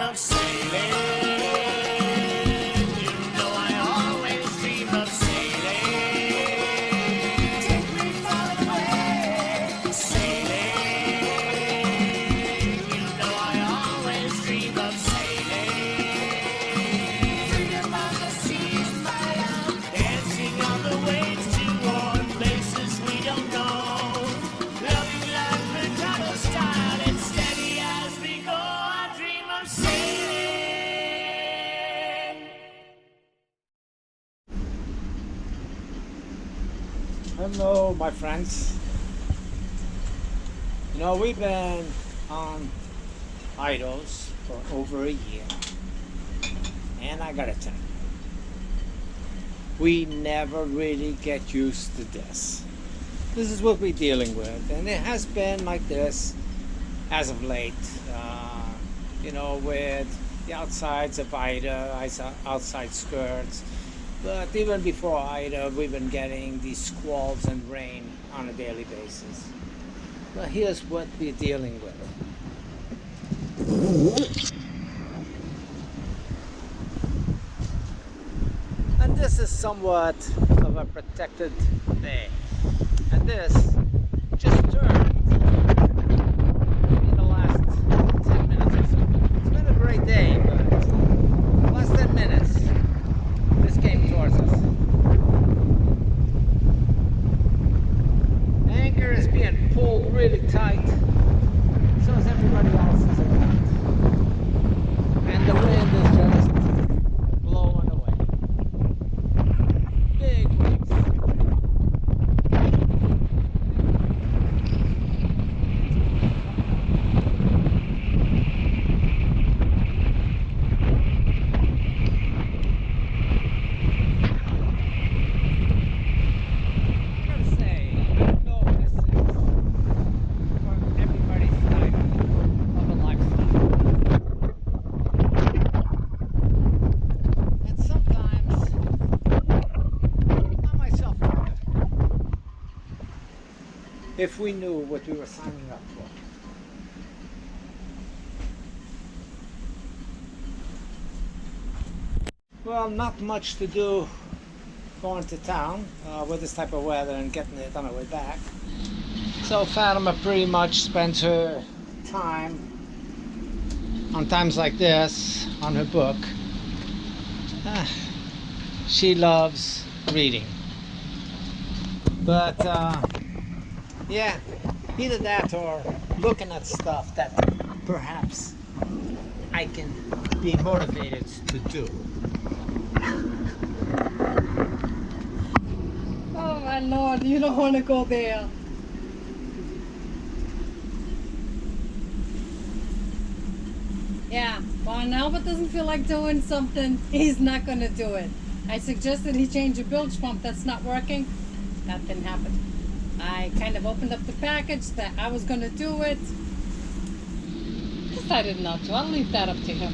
of sailing. You know I always dream of sailing. Take me far away, sailing. You know I always dream of sailing. Freedom on the seas, my love. Dancing on the waves to warm places we don't know. Loving life Ricardo style and steady as we go. I dream of sailing. Hello, my friends. You know, we've been on Idols for over a year, and I gotta tell you, we never really get used to this. This is what we're dealing with, and it has been like this as of late. You know, with the outsides of Ida, outside skirts. But even before Ida, we've been getting these squalls and rain on a daily basis. But here's what we're dealing with. And this is somewhat of a protected bay. And this just turned in the last 10 minutes or so. It's been a great day, but the last 10 minutes, this came towards us. Anchor is being pulled really tight, so is everybody else's around. And the wind is just blowing away. Big waves. If we knew what we were signing up for. Well, not much to do going to town with this type of weather and getting it on our way back. So Fatima pretty much spends her time on times like this on her book. She loves reading. But yeah, either that or looking at stuff that perhaps I can be motivated to do. Oh my lord, you don't want to go there. Yeah, well, when Albert doesn't feel like doing something, he's not going to do it. I suggested he change the bilge pump. That's not working. That didn't happen. I kind of opened up the package that I was going to do it. Decided not to. I'll leave that up to him.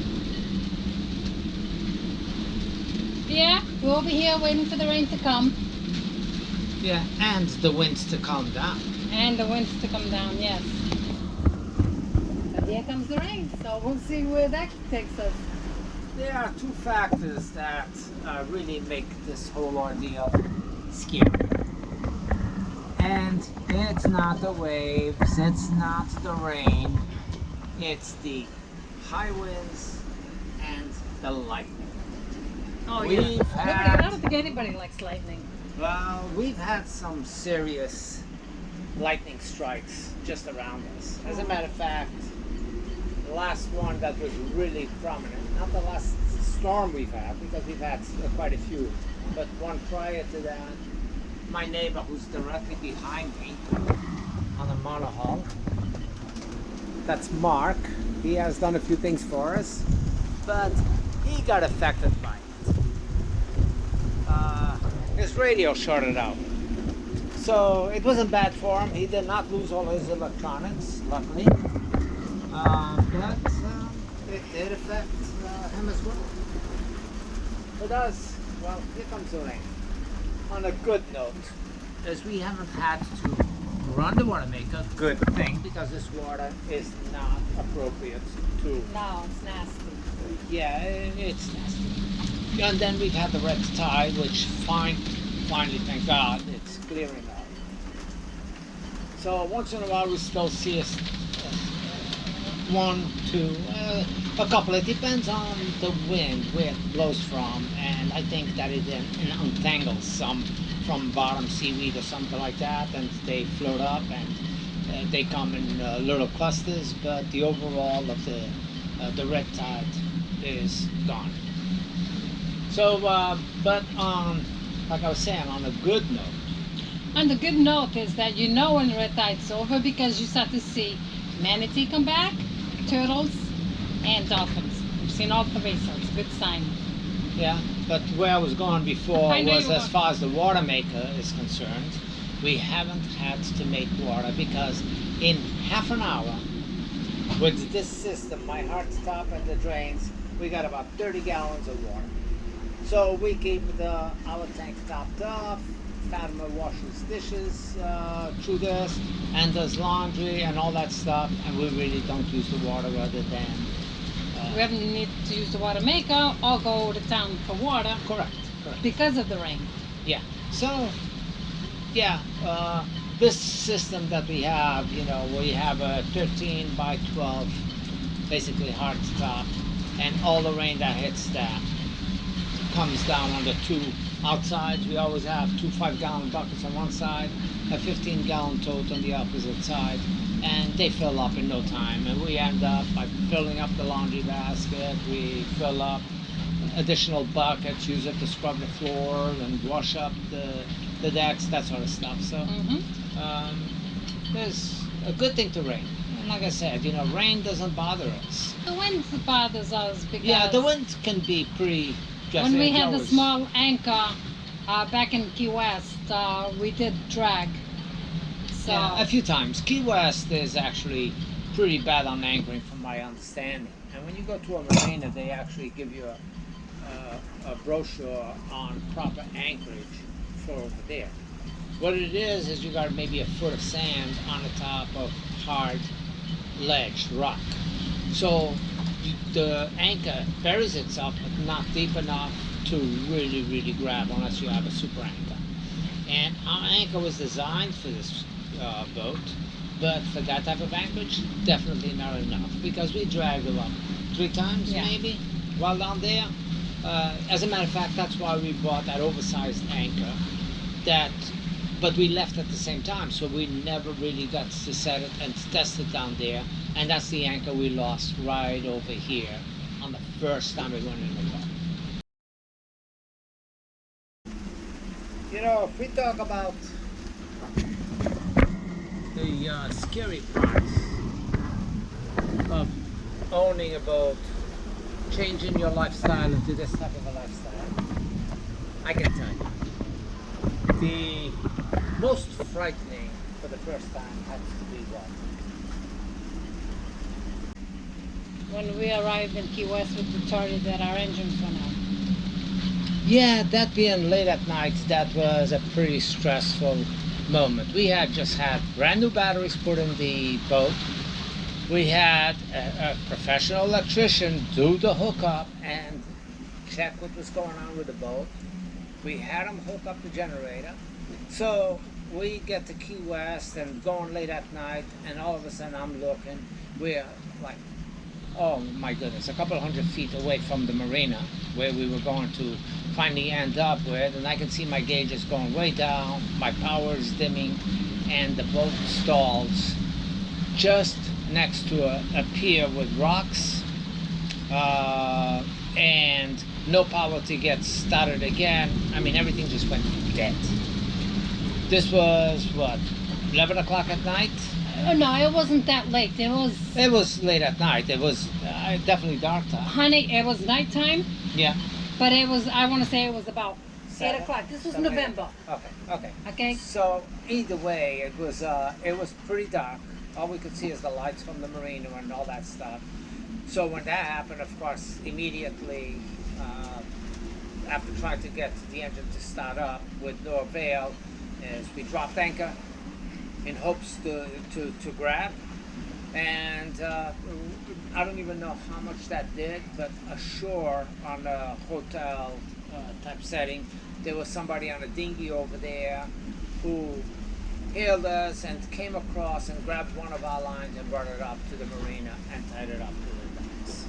Yeah, we'll be here waiting for the rain to come. Yeah, and the winds to calm down. And the winds to come down, yes. But here comes the rain, so we'll see where that takes us. There are two factors that really make this whole ordeal scary. And it's not the waves, it's not the rain, it's the high winds and the lightning. Oh, We've yeah. I don't think anybody likes lightning. Well, we've had some serious lightning strikes just around us. As a matter of fact, the last one that was really prominent, not the last storm we've had, because we've had quite a few, but one prior to that, my neighbor who's directly behind me on the monohull, that's Mark. He has done a few things for us, but he got affected by it. His radio shorted out. So it wasn't bad for him. He did not lose all his electronics, luckily. But it did affect him as well. It does. Well, here comes the rain. On a good note, as we haven't had to run the water maker, good thing, because this water is not appropriate to No, it's nasty. Yeah, it's nasty. And then we've had the red tide, which finally, thank God, it's clearing up. So once in a while we still see one, two, a couple. It depends on the wind, where it blows from, and I think that it untangles some from bottom seaweed or something like that, and they float up and they come in little clusters. But the overall of the red tide is gone. So, but like I was saying, on a good note. And the good note is that you know when red tide's over because you start to see manatee come back, turtles, and dolphins. We've seen all three, so it's a good sign. Yeah, but where I was going before I know was you as were. far as the water maker is concerned, we haven't had to make water because in half an hour, with this system, my hard top and the drains, we got about 30 gallons of water. So we keep our tank topped up. Fatima washes dishes through this and does laundry and all that stuff, and we really don't use the water other than We haven't need to use the water maker or go to town for water correct. because of the rain. Yeah. So, yeah, this system that we have, we have a 13 by 12, basically hard top, and all the rain that hits that comes down on the two outsides. We always have two 5-gallon buckets on one side, a 15-gallon tote on the opposite side, and they fill up in no time. And we end up by filling up the laundry basket. We fill up additional buckets, use it to scrub the floor and wash up the decks, that sort of stuff. So there's a good thing to rain. And like I said, rain doesn't bother us. The wind bothers us because Yeah, the wind can be pretty. when we had the small anchor back in Key West, we did drag. So Yeah, a few times. Key West is actually pretty bad on anchoring, from my understanding. And when you go to a marina, they actually give you a brochure on proper anchorage for over there. What it is you got maybe a foot of sand on the top of hard ledge, rock. So the anchor buries itself, but not deep enough to really, really grab unless you have a super anchor. And our anchor was designed for this boat, but for that type of anchorage, definitely not enough, because we dragged them up 3 times maybe while down there. As a matter of fact, that's why we bought that oversized anchor, but we left at the same time, so we never really got to set it and test it down there. And that's the anchor we lost right over here on the first time we went in the water. If we talk about the scary parts of owning a boat, changing your lifestyle into this type of a lifestyle, I can tell you, the most frightening for the first time has to be what? when we arrived in Key West with the Tory, that our engines went out. Yeah, that being late at night, that was a pretty stressful moment. We had just had brand new batteries put in the boat. We had a professional electrician do the hookup and check what was going on with the boat. We had him hook up the generator. So we get to Key West and going late at night, and all of a sudden I'm looking, we're like, oh my goodness, a couple hundred feet away from the marina where we were going to finally end up with, and I can see my gauges going way down, my power is dimming, and the boat stalls just next to a pier with rocks, and no power to get started again. I mean, everything just went dead. This was, what, 11 o'clock at night? Oh no, it wasn't that late. It was late at night. It was definitely dark time. honey, it was nighttime, Yeah. but it was, I want to say it was about 8 7, o'clock. This was 7 a.m. November. Okay. Okay? So either way, it was pretty dark. All we could see is the lights from the marina and all that stuff. So when that happened, of course, immediately after trying to get the engine to start up with no avail, is we dropped anchor in hopes to grab. And I don't even know how much that did, but ashore on a hotel type setting, there was somebody on a dinghy over there who hailed us and came across and grabbed one of our lines and brought it up to the marina and tied it up to the docks.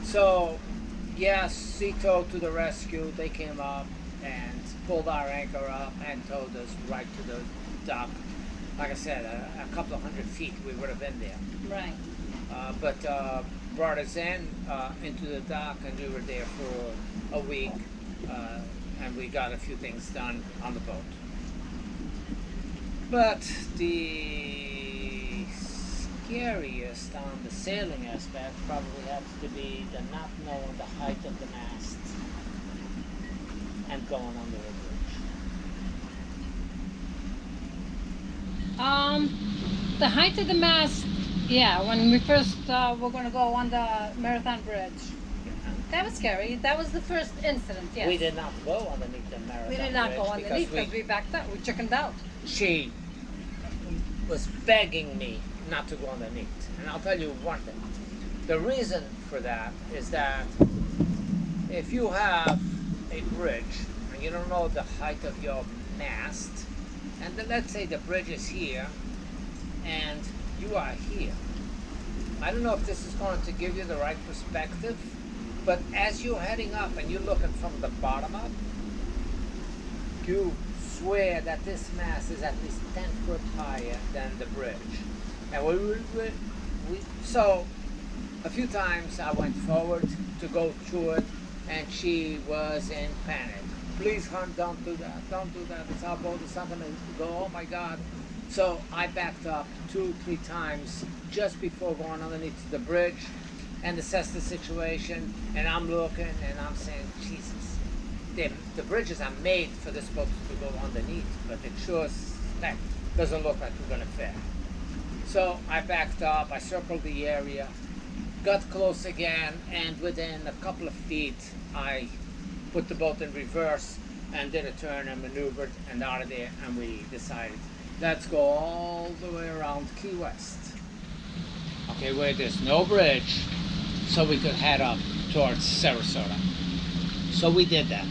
So, yes, sea tow to the rescue. They came up and pulled our anchor up and towed us right to the dock. Like I said, a couple of 100 feet we would have been there. Right. But brought us in into the dock, and we were there for a week, and we got a few things done on the boat. But the scariest on the sailing aspect probably has to be the not knowing the height of the mast and going under a bridge. The height of the mast, yeah, when we first were going to go on the Marathon Bridge. That was scary. That was the first incident, yes. We did not go underneath the Marathon We did not Bridge go underneath because we backed up. We chickened out. She was begging me not to go underneath. And I'll tell you one thing. The reason for that is that if you have a bridge and you don't know the height of your mast, and then let's say the bridge is here and you are here. I don't know if this is going to give you the right perspective, but as you're heading up and you're looking from the bottom up, you swear that this mast is at least 10 foot higher than the bridge. And so a few times I went forward to go through it, and she was in panic. Please, hon, don't do that. Don't do that. It's our boat. It's not going to go. Oh, my God. So I backed up 2-3 times just before going underneath the bridge and assessed the situation. And I'm looking and I'm saying, Jesus, the bridges are made for this boat to go underneath, but it sure as heck doesn't look like we're going to fit. So I backed up. I circled the area, got close again, and within a couple of feet, I put the boat in reverse and did a turn and maneuvered and out of there, and we decided, let's go all the way around Key West. Okay, where there's no bridge, so we could head up towards Sarasota. So we did that.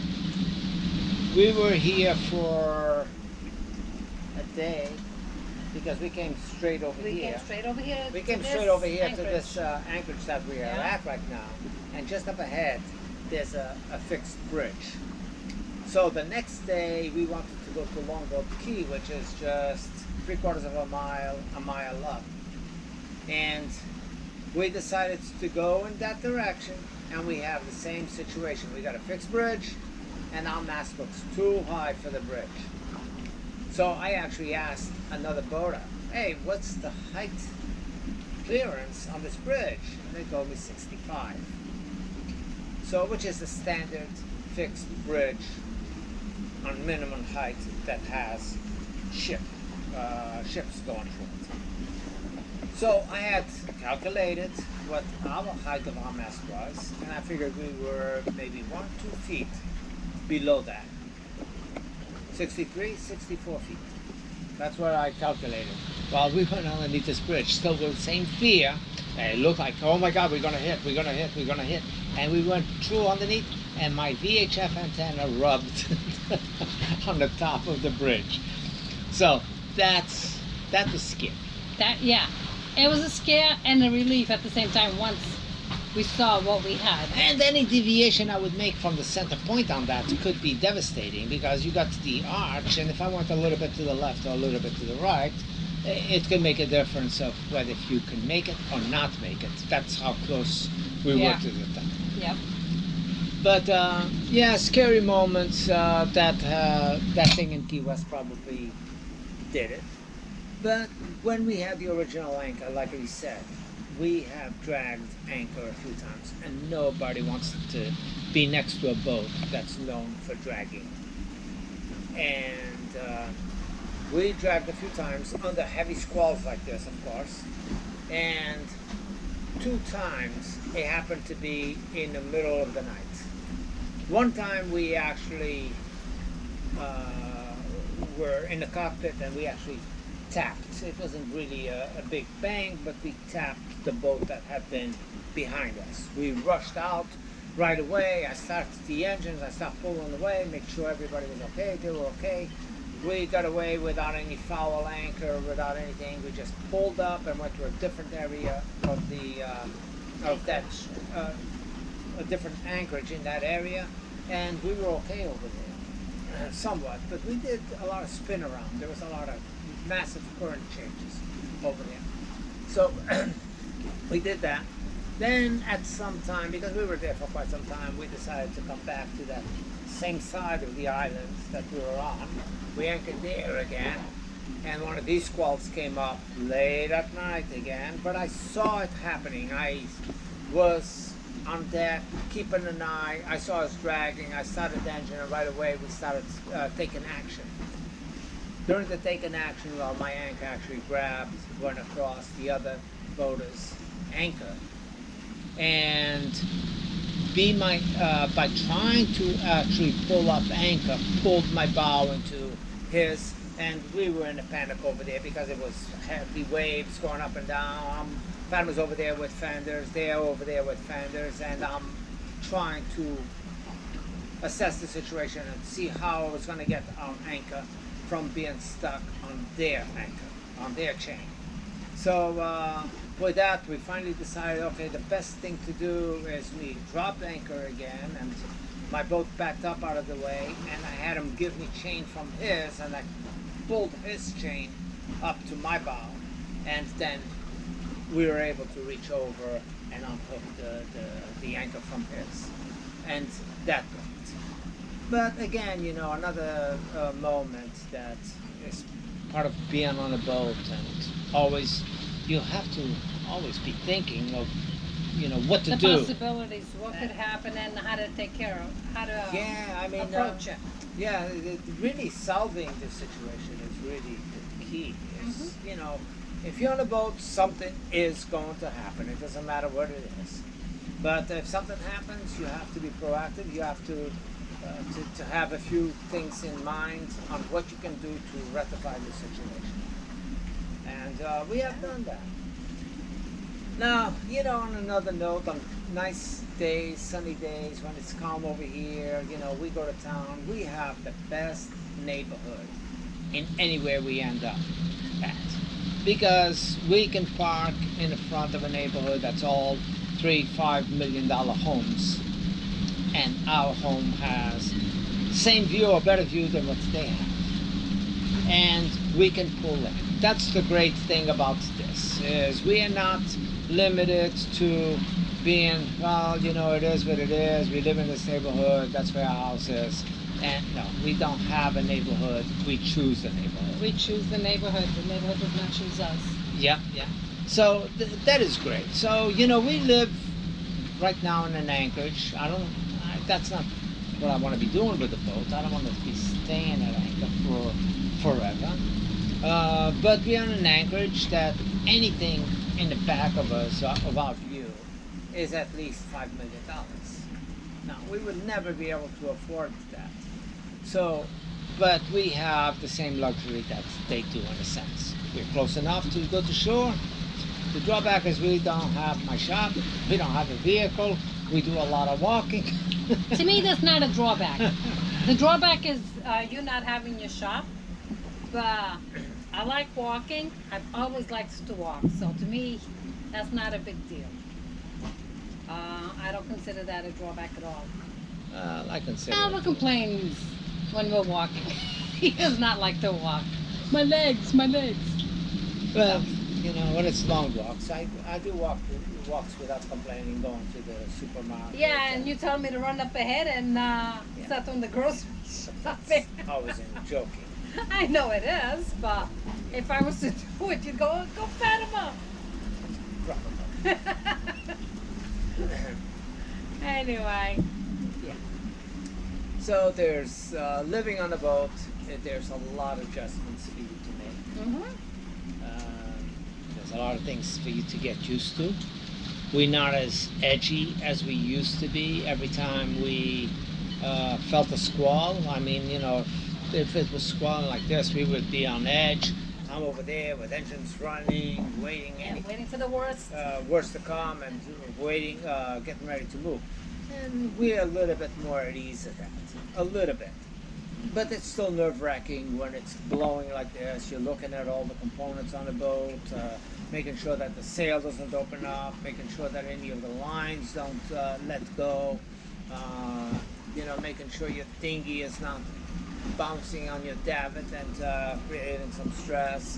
We were here for a day because we came straight over We here. came straight over here. We to came this straight over here to anchorage. this anchorage that we are Yeah. at right now. And just up ahead, there's a fixed bridge. So the next day, we wanted to go to Longboat Key, which is just 3/4 of a mile up. And we decided to go in that direction, and we have the same situation. We got a fixed bridge, and our mast looks too high for the bridge. So I actually asked another boater, hey, what's the height clearance on this bridge? And they told me 65. So, which is the standard fixed bridge on minimum height that has ships going through it. So I had calculated what our height of our mast was, and I figured we were maybe 1-2 feet below that. 63, 64 feet. That's what I calculated. While we went underneath this bridge, still with the same fear, and it looked like, oh my God, we're gonna hit. And we went through underneath, and my VHF antenna rubbed on the top of the bridge. So that was scary. It was a scare and a relief at the same time once we saw what we had. And any deviation I would make from the center point on that could be devastating, because you got the arch, and if I went a little bit to the left or a little bit to the right, it could make a difference of whether you can make it or not make it. That's how close we were Yeah. to the top. Yep. But yeah, scary moments. That thing in Key West probably did it. But when we had the original anchor, like we said, we have dragged anchor a few times, and nobody wants to be next to a boat that's known for dragging. And we dragged a few times under heavy squalls like this, of course. And 2 times it happened to be in the middle of the night. One time we actually were in the cockpit, and we actually tapped. It wasn't really a big bang, but we tapped the boat that had been behind us. We rushed out right away. I started the engines. I started pulling away, make sure everybody was okay. They were okay. We got away without any foul anchor, without anything. We just pulled up and went to a different area of the a different anchorage in that area, and we were okay over there, somewhat. But we did a lot of spin around. There was a lot of massive current changes over there. So we did that. Then at some time, because we were there for quite some time, we decided to come back to that same side of the islands that we were on. We anchored there again, and one of these squalls came up late at night again, but I saw it happening. I was on deck, keeping an eye. I saw us dragging. I started the engine, and right away we started taking action. During the taking action, well, my anchor actually grabbed, went across the other boater's anchor, and by trying to actually pull up anchor, pulled my bow into his, and we were in a panic over there because it was heavy waves going up and down. Fan was over there with fenders, they're over there with fenders, and I'm trying to assess the situation and see how I was going to get our anchor from being stuck on their anchor, on their chain. So with that, we finally decided, okay, the best thing to do is we dropped anchor again, and my boat backed up out of the way, and I had him give me chain from his, and I pulled his chain up to my bow, and then we were able to reach over and unhook the anchor from his, and that worked. But again, you know, another moment that is part of being on a boat, and always, you have to always be thinking of, you know, what to The do. possibilities, what could happen, and how to take care of, how to Yeah, I mean, approach it. yeah, really solving the situation is really the key. Is, you know, if you're on a boat, something is going to happen. It doesn't matter what it is. But if something happens, you have to be proactive. You have to have a few things in mind on what you can do to rectify the situation. And we have done that. Now, you know, on another note, on nice days, sunny days, when it's calm over here, you know, we go to town, we have the best neighborhood in anywhere we end up at. Because we can park in the front of a neighborhood that's all $3-5 million homes, and our home has same view or better view than what they have, and we can pull in. That's the great thing about this, is we are not limited to being, well, you know, it is what it is, we live in this neighborhood, that's where our house is. And no, we don't have a neighborhood, we choose the neighborhood. We choose the neighborhood does not choose us. Yeah, yeah. So that is great. So, you know, we live right now in an anchorage. That's not what I want to be doing with the boat. I don't want to be staying at anchor for forever. But we're in an anchorage that anything in the back of us, of our view, is at least $5 million. Now, we would never be able to afford that. So, but we have the same luxury that they do in a sense. We're close enough to go to shore. The drawback is we don't have my shop, we don't have a vehicle, we do a lot of walking. To me, that's not a drawback. The drawback is you not having your shop. But I like walking. I've always liked to walk. So to me, that's not a big deal. I don't consider that a drawback at all. I consider Albert it. complains when we're walking. He does not like to walk. My legs, my legs. Well, you know, when it's long walks, I do walks without complaining, going to the supermarket. Yeah, and you tell me to run up ahead and start on the grocery shopping. I was joking. I know it is, but if I was to do it, you'd go fat him up. Anyway. Yeah. So there's living on a boat. There's a lot of adjustments for you to make. There's a lot of things for you to get used to. We're not as edgy as we used to be. Every time we felt a squall, I mean, you know, if it was squalling like this, we would be on edge. I'm over there with engines running, waiting Yeah, waiting for the worst. worst to come and waiting, getting ready to move. And we're a little bit more at ease at that, a little bit. But it's still nerve-wracking when it's blowing like this. You're looking at all the components on the boat, making sure that the sail doesn't open up, making sure that any of the lines don't let go, making sure your dinghy is not bouncing on your davit and creating some stress.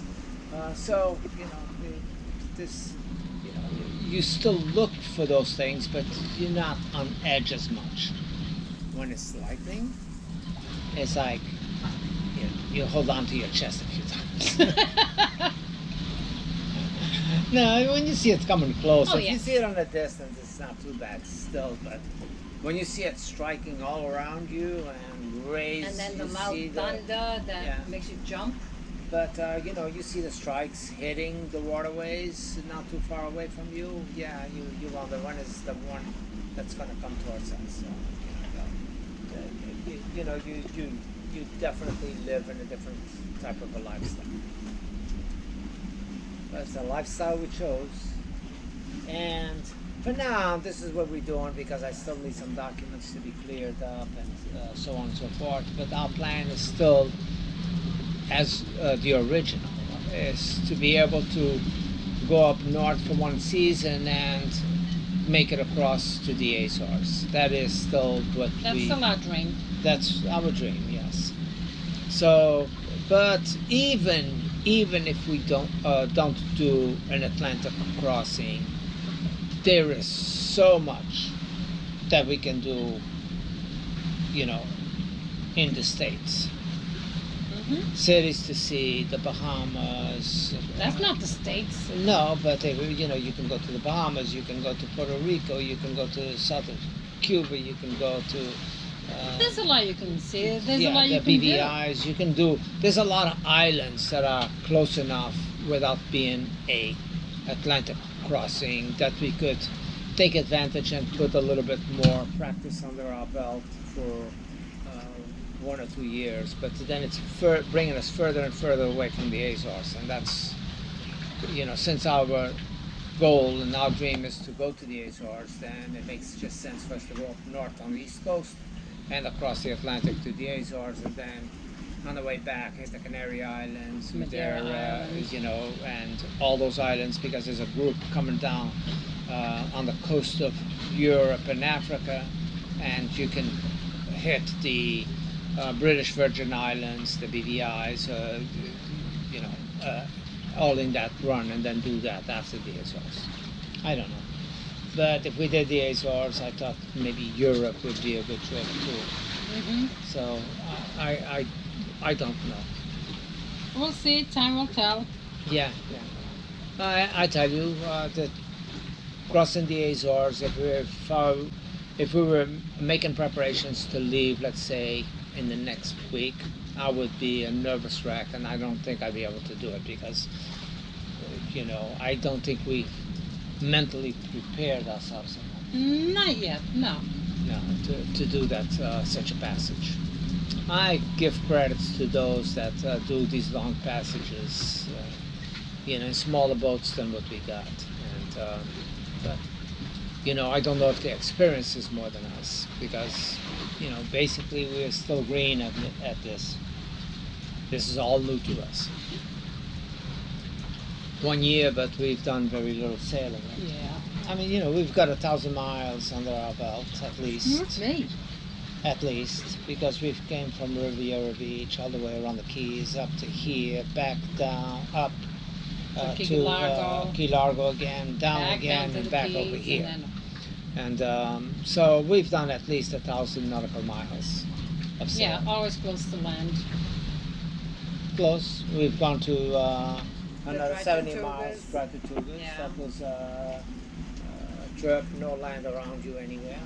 You still look for those things, but you're not on edge as much. When it's lightning, it's like you hold on to your chest a few times. No, when you see it coming close, Oh, if yeah. you see it on the distance, it's not too bad still. But when you see it striking all around you and raise, And then the you mouth see thunder that yeah. makes you jump. But you see the strikes hitting the waterways not too far away from you. Yeah, you wonder when is the one that's going to come towards us. You definitely live in a different type of a lifestyle. That's the lifestyle we chose. And for now, this is what we're doing because I still need some documents to be cleared up and so on and so forth. But our plan is still, as the original, is to be able to go up north for one season and make it across to the Azores. That is still what That's still our dream. that's our dream, yes. So, but even if we don't do an Atlantic crossing, there is so much that we can do, in the States. Hmm. Cities to see, the Bahamas. That's not the States. No, but you can go to the Bahamas, you can go to Puerto Rico, you can go to southern Cuba, you can go to There's a lot you can see. There's a lot the you can do. BVIs. You can do. There's a lot of islands that are close enough without being a Atlantic crossing that we could take advantage and put a little bit more practice under our belt for 1 or 2 years. But then it's bringing us further and further away from the Azores, and that's since our goal and our dream is to go to the Azores, then it makes just sense for us to go up north on the East Coast and across the Atlantic to the Azores, and then on the way back hit the Canary Islands, Madeira Islands. And all those islands, because there's a group coming down on the coast of Europe and Africa, and you can hit the British Virgin Islands, the BVIs, all in that run, and then do that after the Azores. I don't know. But if we did the Azores, I thought maybe Europe would be a good trip too. Hmm. So I don't know. We'll see. Time will tell. Yeah. I tell you that crossing the Azores, if we were making preparations to leave, let's say in the next week, I would be a nervous wreck, and I don't think I'd be able to do it because I don't think we mentally prepared ourselves enough. Not yet. No. No, to do that such a passage. I give credits to those that do these long passages, in smaller boats than what we got, and but I don't know if the experience is more than us because basically we're still green at this. This is all new to us. 1 year, but we've done very little sailing. Right? Yeah. I mean, we've got 1,000 miles under our belt at least. Me. At least, because we've came from Riviera Beach all the way around the Keys up to here, back down, up To Key to Largo. Key Largo again, down Back again, down to and the back Keys, over here. and And so we've done at least 1,000 nautical miles of then, yeah, sailing. always close to land. Close. We've gone to another Dry 70 Tortugas. miles, Dry Tortugas. Yeah. That was a trip, no land around you anywhere.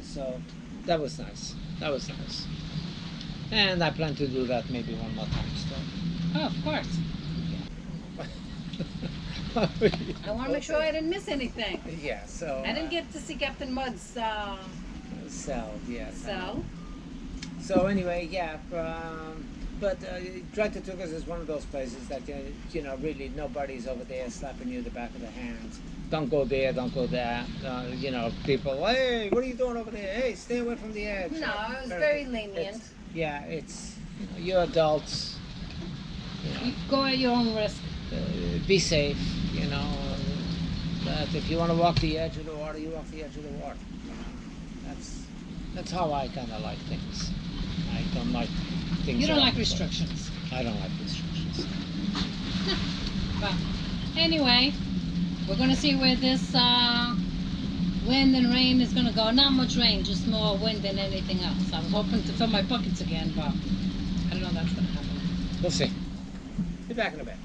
So that was nice. That was nice. And I plan to do that maybe one more time still. Oh, of course. I want to make sure I didn't miss anything. Yeah, so. I didn't get to see Captain Mud's cell, yes. cell. So anyway, yeah, But Drive to Tugas is one of those places that you know really nobody's over there slapping you in the back of the hand. Don't go there, don't go there. You know, people, hey, what are you doing over there? Hey, stay away from the edge. No, it was very lenient. Yeah, it's you know, you're adults. You know, You go at your own risk. be safe. You know, but if you want to walk the edge of the water, you walk the edge of the water. You know, that's how I kind of like things. I don't like things. You don't that like are- restrictions. I don't like restrictions. But anyway, we're gonna see where this wind and rain is gonna go. Not much rain, just more wind than anything else. I was hoping to fill my buckets again, but I don't know if that's gonna happen. We'll see. Be back in a bit.